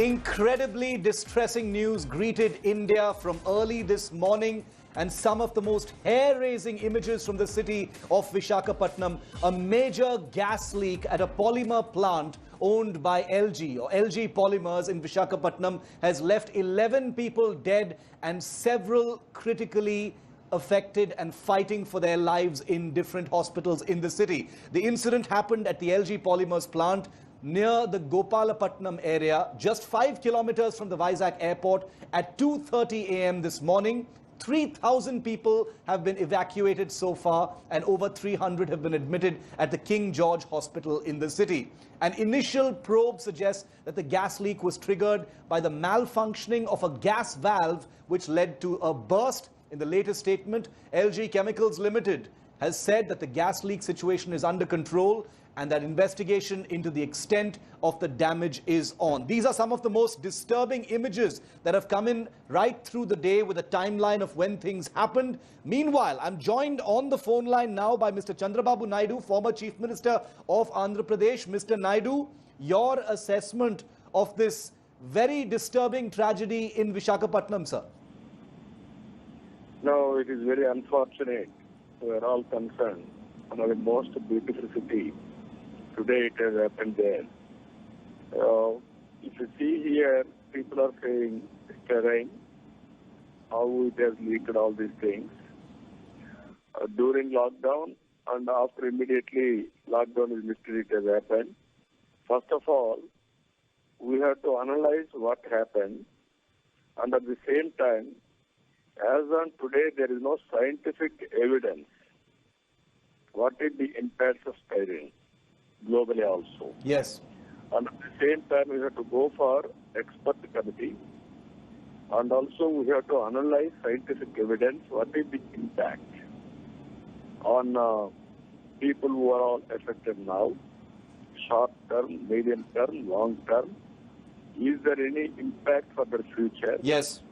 Incredibly distressing news greeted India from early this morning, and some of the most hair-raising images from the city of Vishakhapatnam. A major gas leak at a polymer plant owned by LG Polymers in Vishakhapatnam has left 11 people dead and several critically affected and fighting for their lives in different hospitals in the city. The incident happened at the LG Polymers plant near the Gopalapatnam area, just 5 kilometers from the Vizag airport at 2:30 a.m. this morning. 3,000 people have been evacuated so far and over 300 have been admitted at the King George Hospital in the city. An initial probe suggests that the gas leak was triggered by the malfunctioning of a gas valve which led to a burst. In the latest statement, LG Chemicals Limited has said that the gas leak situation is under control and that investigation into the extent of the damage is on. These are some of the most disturbing images that have come in right through the day with a timeline of when things happened. Meanwhile, I'm joined on the phone line now by Mr. Chandrababu Naidu, former Chief Minister of Andhra Pradesh. Mr. Naidu, your assessment of this very disturbing tragedy in Vishakhapatnam, sir? No, it is very unfortunate. We are all concerned. One of the most beautiful city. Today it has happened there. If you see here, people are saying Styrene, how it has leaked, all these things. During lockdown and after immediately lockdown is lifted, it has happened. First of all, we have to analyze what happened, and at the same time, as on today, there is no scientific evidence what is the impacts of styrene globally also. Yes. And at the same time, we have to go for expert committee, and also we have to analyze scientific evidence, what is the impact on people who are all affected now, short term, medium term, long term. Is there any impact for the future? Yes.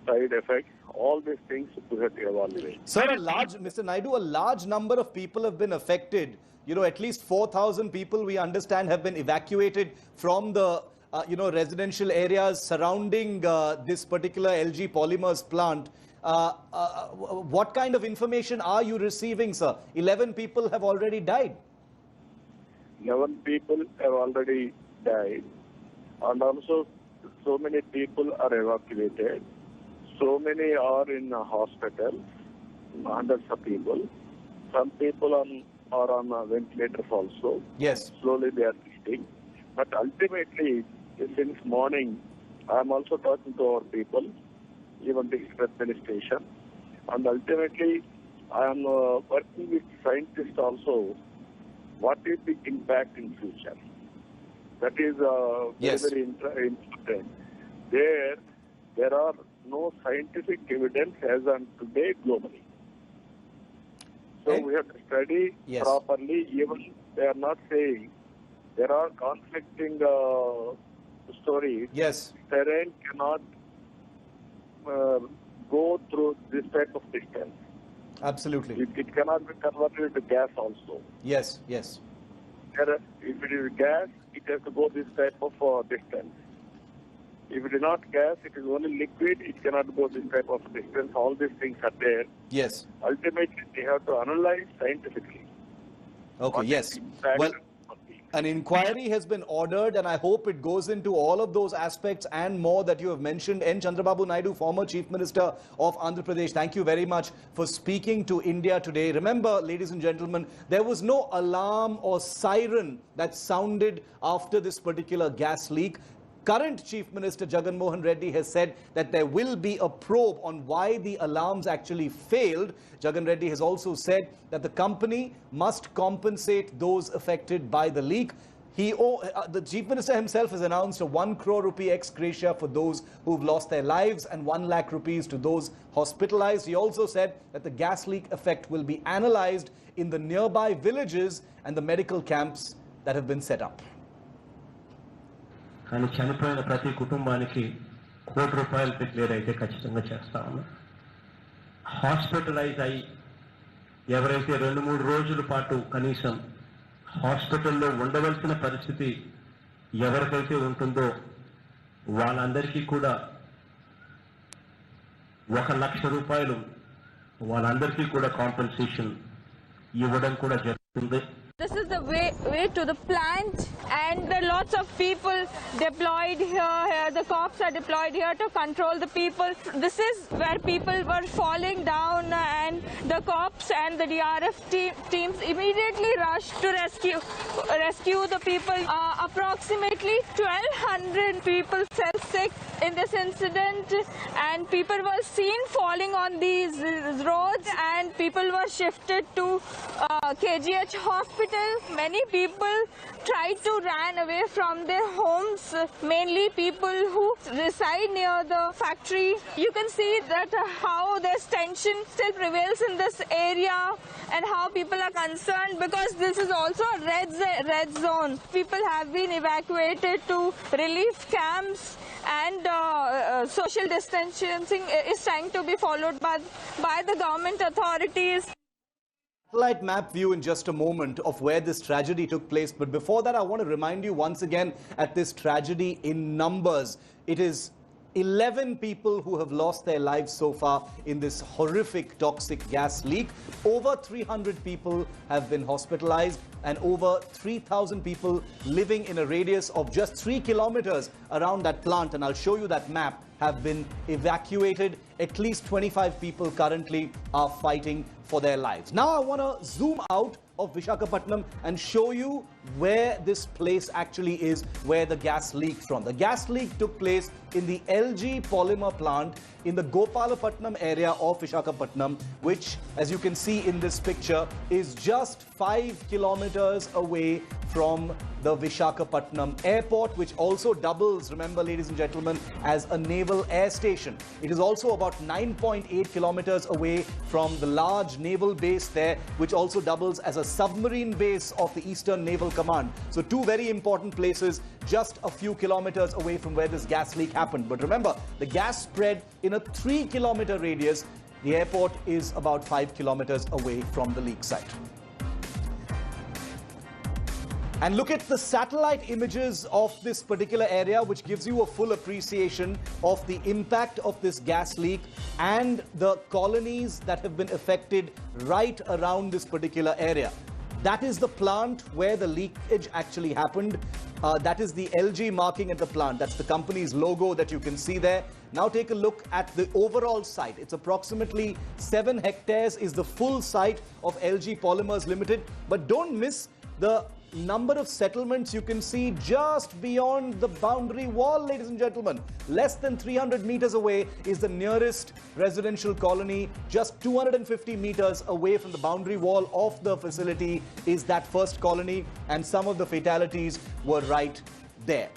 Side effects, all these things we have to evaluate. Sir, Mr. Naidu, a large number of people have been affected. You know, at least 4,000 people, we understand, have been evacuated from the, residential areas surrounding this particular LG Polymers plant. What kind of information are you receiving, sir? 11 people have already died. 11 people have already died. And also, so many people are evacuated. So many are in hospitals, hundreds of people. Some people are on ventilators also. Yes. Slowly they are treating. But ultimately, since morning, I am also talking to our people, even the administration. And ultimately, I am working with scientists also. What is the impact in future? That is very important. There are no scientific evidence as on today globally. So we have to study properly. Even they are not saying, there are conflicting stories. Yes. Styrene cannot go through this type of distance. Absolutely. It cannot be converted into gas also. Yes, yes. If it is gas, it has to go this type of distance. If it is not gas, it is only liquid, it cannot go this type of distance. All these things are there. Yes. Ultimately, they have to analyze scientifically. Okay, yes. Well, an inquiry has been ordered, and I hope it goes into all of those aspects and more that you have mentioned. N. Chandrababu Naidu, former Chief Minister of Andhra Pradesh, thank you very much for speaking to India today. Remember, ladies and gentlemen, there was no alarm or siren that sounded after this particular gas leak. Current Chief Minister Jagan Mohan Reddy has said that there will be a probe on why the alarms actually failed. Jagan Reddy has also said that the company must compensate those affected by the leak. The Chief Minister himself has announced a 1 crore rupee ex gratia for those who've lost their lives and 1 lakh rupees to those hospitalized. He also said that the gas leak effect will be analyzed in the nearby villages and the medical camps that have been set up. కానీ చనిపోయిన ప్రతి కుటుంబానికి ₹1 declare అయితే ఖచ్చితంగా చేస్తా ఉన్నాం. Hospitalise అయ్యి ఎవరైతే 2-3 రోజుల పాటు కనీసం హాస్పిటల్లో ఉండవలసిన పరిస్థితి ఎవరికైతే ఉంటుందో వాళ్ళందరికీ కూడా 1 లక్ష రూపాయలు వాళ్ళందరికీ కూడా కాంపెన్సేషన్ ఇవ్వడం కూడా జరుగుతుంది. This is the way to the plant, and there are lots of people deployed here. The cops are deployed here to control the people. This is where people were falling down, and the cops and the DRF teams immediately rushed to rescue the people. Approximately 1,200 people fell sick in this incident, and people were seen falling on these roads, and people were shifted to KGH hospital. Many people tried to run away from their homes, mainly people who reside near the factory. You can see that how there's tension still prevails in this area, and how people are concerned because this is also a red zone. People have been evacuated to relief camps, and social distancing is trying to be followed by the government authorities. Satellite map view in just a moment of where this tragedy took place. But before that, I want to remind you once again at this tragedy in numbers. It is 11 people who have lost their lives so far in this horrific toxic gas leak. Over 300 people have been hospitalized, and over 3,000 people living in a radius of just 3 kilometers around that plant, and I'll show you that map, have been evacuated. At least 25 people currently are fighting for their lives. Now I want to zoom out of Vishakhapatnam and show you where this place actually is, where the gas leaked from. The gas leak took place in the LG Polymer plant in the Gopalapatnam area of Vishakhapatnam, which, as you can see in this picture, is just 5 kilometers away from the Vishakhapatnam airport, which also doubles, remember ladies and gentlemen, as a naval air station. It is also about 9.8 kilometers away from the large naval base there, which also doubles as a submarine base of the Eastern Naval Command. So two very important places just a few kilometers away from where this gas leak happened. But remember, the gas spread in a 3-kilometer radius. The airport is about 5 kilometers away from the leak site. And look at the satellite images of this particular area, which gives you a full appreciation of the impact of this gas leak and the colonies that have been affected right around this particular area. That is the plant where the leakage actually happened. That is the LG marking at the plant. That's the company's logo that you can see there. Now take a look at the overall site. It's approximately 7 hectares is the full site of LG Polymers Limited. But don't miss the number of settlements you can see just beyond the boundary wall, ladies and gentlemen. Less than 300 meters away is the nearest residential colony. Just 250 meters away from the boundary wall of the facility is that first colony, and some of the fatalities were right there.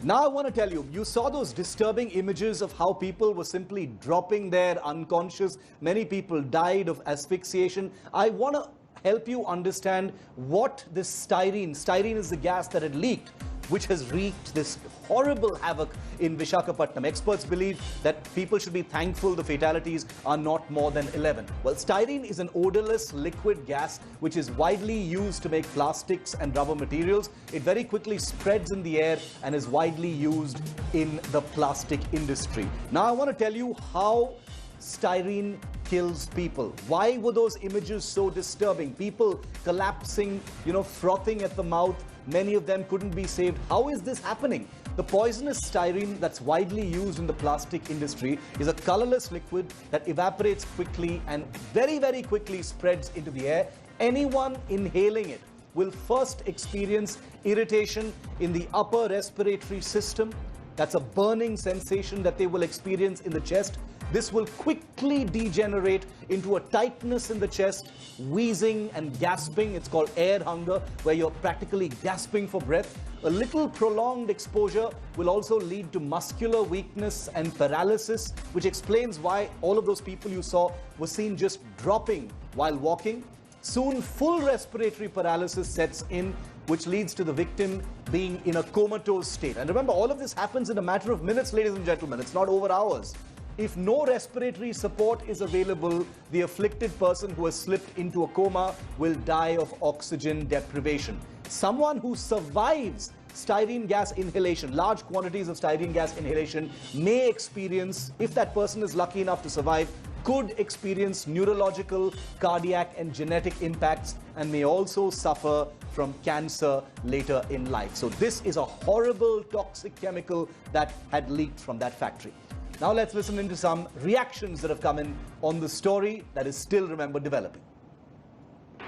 Now I want to tell you, you saw those disturbing images of how people were simply dropping there unconscious. Many people died of asphyxiation. I want to help you understand what this styrene is the gas that had leaked, which has wreaked this horrible havoc in Vishakhapatnam. Experts believe that people should be thankful the fatalities are not more than 11. Well, styrene is an odorless liquid gas which is widely used to make plastics and rubber materials. It very quickly spreads in the air and is widely used in the plastic industry. Now I want to tell you how styrene kills people. Why were those images so disturbing? People collapsing, frothing at the mouth. Many of them couldn't be saved. How is this happening? The poisonous styrene that's widely used in the plastic industry is a colorless liquid that evaporates quickly and very, very quickly spreads into the air. Anyone inhaling it will first experience irritation in the upper respiratory system. That's a burning sensation that they will experience in the chest. This will quickly degenerate into a tightness in the chest, wheezing and gasping. It's called air hunger, where you're practically gasping for breath. A little prolonged exposure will also lead to muscular weakness and paralysis, which explains why all of those people you saw were seen just dropping while walking. Soon, full respiratory paralysis sets in, which leads to the victim being in a comatose state. And remember, all of this happens in a matter of minutes, ladies and gentlemen. It's not over hours. If no respiratory support is available, the afflicted person who has slipped into a coma will die of oxygen deprivation. Someone who survives styrene gas inhalation, large quantities of styrene gas inhalation may experience, if that person is lucky enough to survive, could experience neurological, cardiac and genetic impacts and may also suffer from cancer later in life. So this is a horrible toxic chemical that had leaked from that factory. Now let's listen into some reactions that have come in on the story that is still, remember, developing.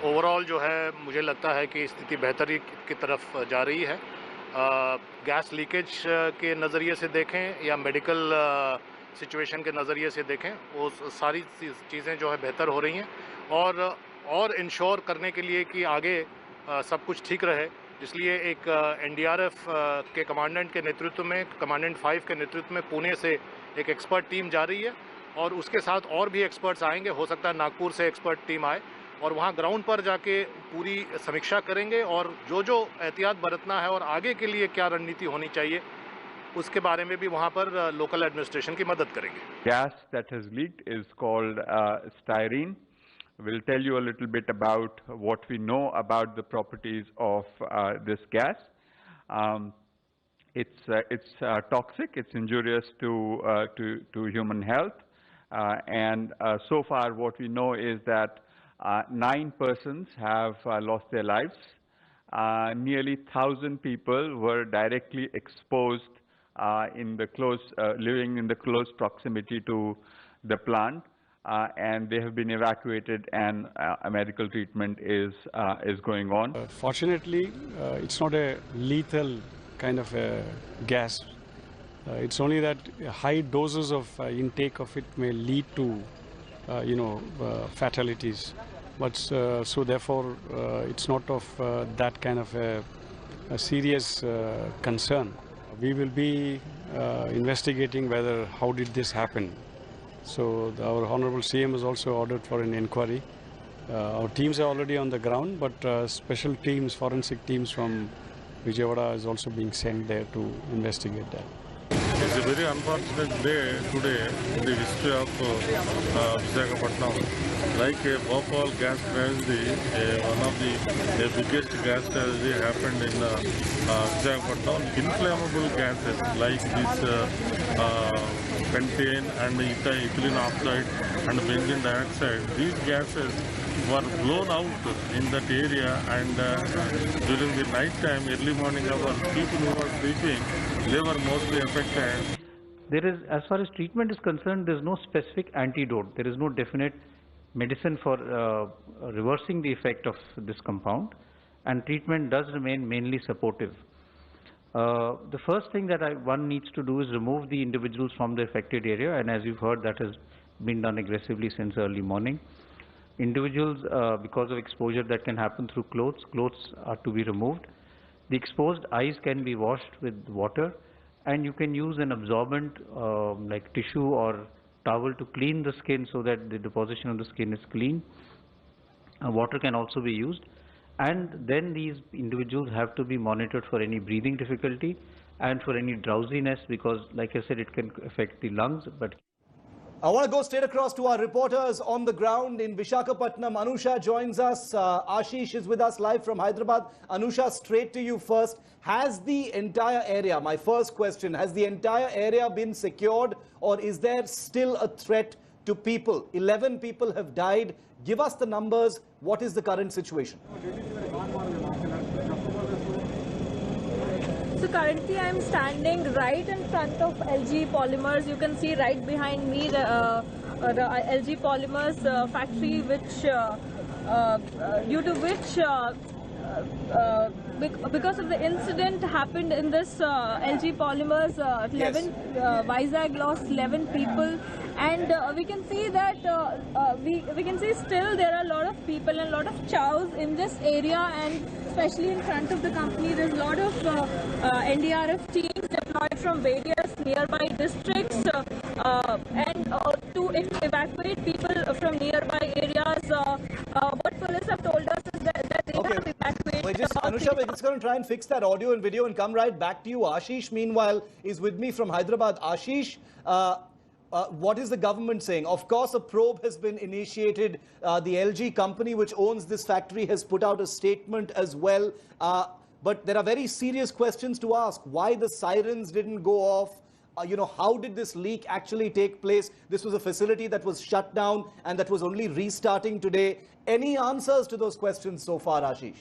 Overall जो है मुझे लगता है कि स्थिति बेहतरी की तरफ जा रही है। गैस लीकेज के नज़रिए से देखें या मेडिकल सिचुएशन के नज़रिए से देखें, वो सारी चीज़ें जो है बेहतर हो रही हैं और इंश्योर करने के लिए कि आगे सब कुछ ठीक रहे, इसलिए एक एनडीआरएफ के कमांडेंट के नेतृत्व में, कमांडेंट 5 के नेतृत्व में पुणे से एक एक्सपर्ट टीम जा रही है और उसके साथ और भी एक्सपर्ट्स आएंगे। हो सकता है नागपुर से एक्सपर्ट टीम आए और वहाँ ग्राउंड पर जाके पूरी समीक्षा करेंगे और जो एहतियात बरतना है और आगे के लिए क्या रणनीति होनी चाहिए उसके बारे में भी वहाँ पर लोकल एडमिनिस्ट्रेशन की मदद करेंगे। Gas that has leaked is called styrene. We'll tell you a little bit about what we know about the properties of this gas. It's toxic. It's injurious to human health. And so far, what we know is that 9 persons have lost their lives. Nearly 1,000 people were directly exposed living in the close proximity to the plant, and they have been evacuated, and medical treatment is going on. Fortunately, it's not a lethal kind of a gas. It's only that high doses of intake of it may lead to, fatalities. But so therefore, it's not of that kind of a serious concern. We will be investigating how did this happen. So our Honorable CM has also ordered for an inquiry. Our teams are already on the ground, but special teams, forensic teams from Vijayawada is also being sent there to investigate that. It's a very unfortunate day today in the history of Vishakhapatnam. Like a Bhopal gas tragedy, one of the biggest gas tragedy happened in Vishakhapatnam. Inflammable gases like this pentane and ethylene oxide and benzene dioxide, these gases were blown out in that area, and during the night time, early morning hours, people who were sleeping, they were mostly affected. There is, as far as treatment is concerned, there is no specific antidote. There is no definite medicine for reversing the effect of this compound, and treatment does remain mainly supportive. The first thing that one needs to do is remove the individuals from the affected area, and as you've heard, that has been done aggressively since early morning. Individuals, because of exposure that can happen through clothes are to be removed. The exposed eyes can be washed with water, and you can use an absorbent like tissue or towel to clean the skin so that the deposition of the skin is clean. Water can also be used, and then these individuals have to be monitored for any breathing difficulty and for any drowsiness, because like I said, it can affect the lungs. But I want to go straight across to our reporters on the ground in Vishakhapatnam. Anusha joins us. Ashish is with us live from Hyderabad. Anusha, straight to you first. Has the entire area, my first question, has the entire area been secured, or is there still a threat to people? 11 people have died. Give us the numbers. What is the current situation? So currently I am standing right in front of LG Polymers. You can see right behind me the LG Polymers factory, which due to which because of the incident happened in this LG Polymers, Vizag lost 11 people, and we can see that we can see still there are a lot of people and a lot of chows in this area, and especially in front of the company there's a lot of NDRF teams deployed from various nearby districts and to evacuate people from nearby areas. What police have told us is that they have evacuated. Anusha, we're just going to try and fix that audio and video and come right back to you. Ashish, meanwhile, is with me from Hyderabad. Ashish, what is the government saying? Of course, a probe has been initiated. The LG company, which owns this factory, has put out a statement as well. but there are very serious questions to ask. Why the sirens didn't go off? How did this leak actually take place? This was a facility that was shut down and that was only restarting today. Any answers to those questions so far, Ashish?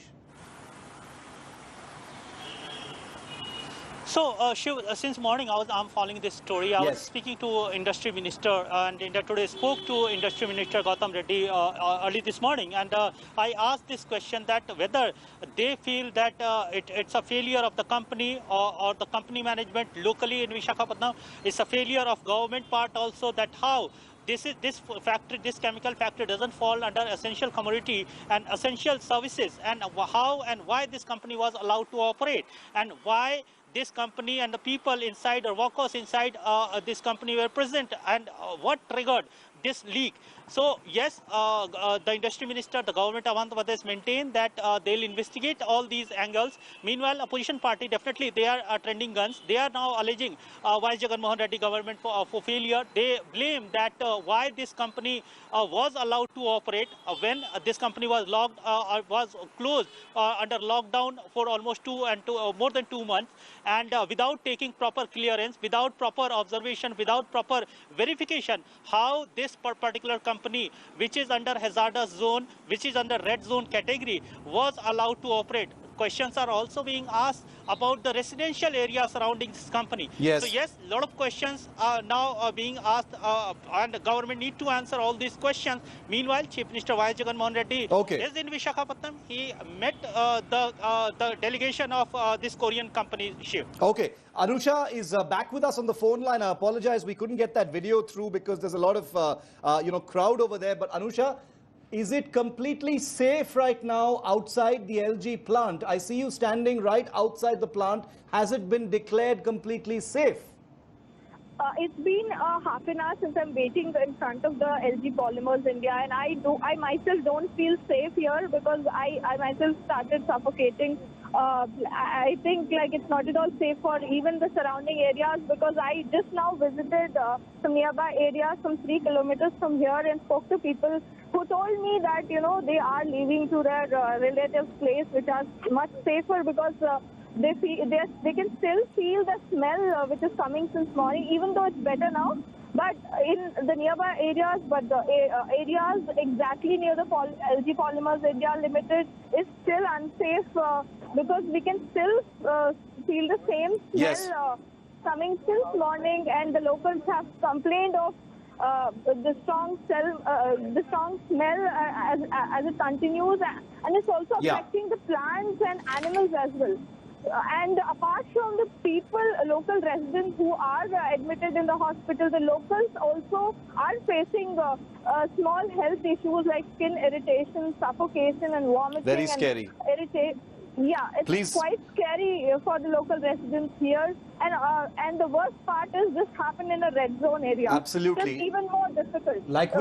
So, Shiv, since morning I'm following this story. I was speaking to Industry Minister, and India Today spoke to Industry Minister Gautam Reddy early this morning, and I asked this question that whether they feel that it's a failure of the company or the company management locally in Vishakhapatnam. It's a failure of government part also, that how this chemical factory doesn't fall under essential commodity and essential services, and how and why this company was allowed to operate, and why this company and the people inside or workers inside this company were present, and what triggered this leak. So yes, the industry minister, the government of Andhra Pradesh maintained that they'll investigate all these angles. Meanwhile, opposition party, definitely they are trending guns. They are now alleging Vice Jagannath Reddy government for failure. They blame that why this company was allowed to operate when this company was was closed under lockdown for almost more than 2 months, and without taking proper clearance, without proper observation, without proper verification, how this particular company, which is under hazardous zone, which is under red zone category, was allowed to operate. Questions are also being asked about the residential area surrounding this company. Yes. So yes, a lot of questions are now being asked, and the government need to answer all these questions. Meanwhile, Chief Minister Y. Jagannath Reddy is in Vishakhapatnam. He met the delegation of this Korean company. Okay. Anusha is back with us on the phone line. I apologize, we couldn't get that video through because there's a lot of crowd over there. But Anusha, is it completely safe right now outside the LG plant? I see you standing right outside the plant. Has it been declared completely safe? It's been half an hour since I'm waiting in front of the LG Polymers India, and I myself don't feel safe here because I myself started suffocating. I think like it's not at all safe for even the surrounding areas, because I just now visited some nearby areas, some 3 kilometers from here, and spoke to people who told me that, they are leaving to their relatives' place, which are much safer because they can still feel the smell which is coming since morning, even though it's better now. But in the nearby areas, but the areas exactly near the LG Polymers India Limited is still unsafe because we can still feel the same smell coming since morning, and the locals have complained of the strong smell as it continues, and it's also affecting the plants and animals as well. And apart from the people, local residents who are admitted in the hospital, the locals also are facing small health issues like skin irritation, suffocation, and vomiting. Very scary. Yeah, it's quite scary for the local residents here. And the worst part is this happened in a red zone area. Absolutely. So it's even more difficult. Like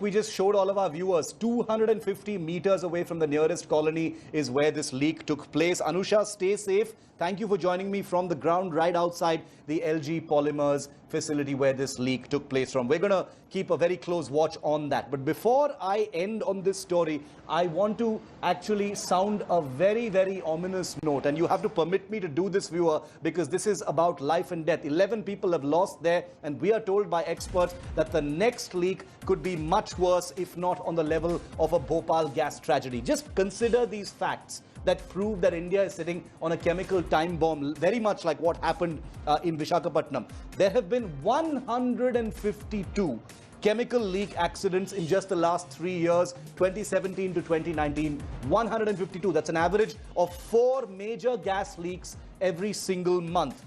we just showed all of our viewers, 250 meters away from the nearest colony is where this leak took place. Anusha, stay safe. Thank you for joining me from the ground right outside the LG Polymers facility where this leak took place from. We're going to keep a very close watch on that. But before I end on this story, I want to actually sound a very, very ominous note. And you have to permit me to do this, viewer, because this is about life and death. 11 people have lost there, and we are told by experts that the next leak could be much worse, if not on the level of a Bhopal gas tragedy. Just consider these facts that prove that India is sitting on a chemical time bomb, very much like what happened in Vishakhapatnam. There have been 152 chemical leak accidents in just the last 3 years, 2017 to 2019, 152. That's an average of 4 major gas leaks every single month.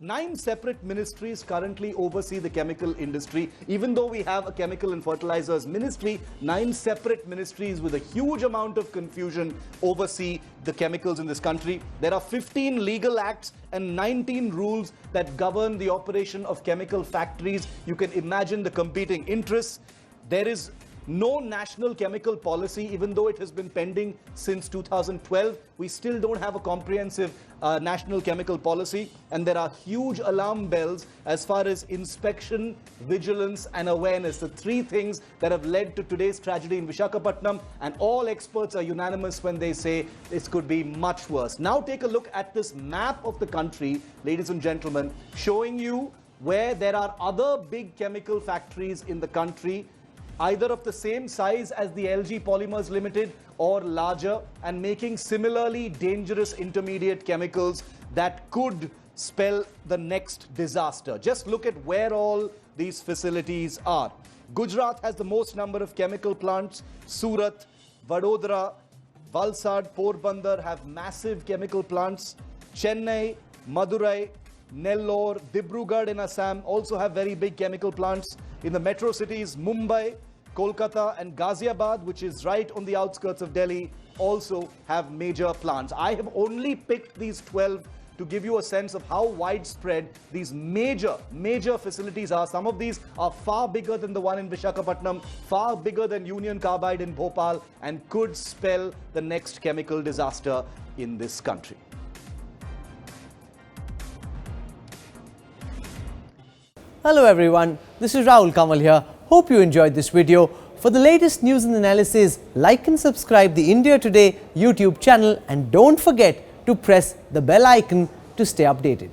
9 separate ministries currently oversee the chemical industry. Even though we have a chemical and fertilizers ministry, 9 separate ministries with a huge amount of confusion oversee the chemicals in this country. There are 15 legal acts and 19 rules that govern the operation of chemical factories. You can imagine the competing interests. There is no national chemical policy, even though it has been pending since 2012. We still don't have a comprehensive national chemical policy, and there are huge alarm bells as far as inspection, vigilance and awareness, the three things that have led to today's tragedy in Vishakhapatnam, and all experts are unanimous when they say this could be much worse. Now take a look at this map of the country, ladies and gentlemen, showing you where there are other big chemical factories in the country, either of the same size as the LG Polymers Limited or larger, and making similarly dangerous intermediate chemicals that could spell the next disaster. Just look at where all these facilities are. Gujarat has the most number of chemical plants. Surat, Vadodara, Valsad, Porbandar have massive chemical plants. Chennai, Madurai, Nellore, Dibrugarh in Assam also have very big chemical plants. In the metro cities, Mumbai, Kolkata and Ghaziabad, which is right on the outskirts of Delhi, also have major plants. I have only picked these 12 to give you a sense of how widespread these major facilities are. Some of these are far bigger than the one in Vishakhapatnam, far bigger than Union Carbide in Bhopal, and could spell the next chemical disaster in this country. Hello everyone, this is Rahul Kamal here. Hope you enjoyed this video. For the latest news and analysis, like and subscribe the India Today YouTube channel, and don't forget to press the bell icon to stay updated.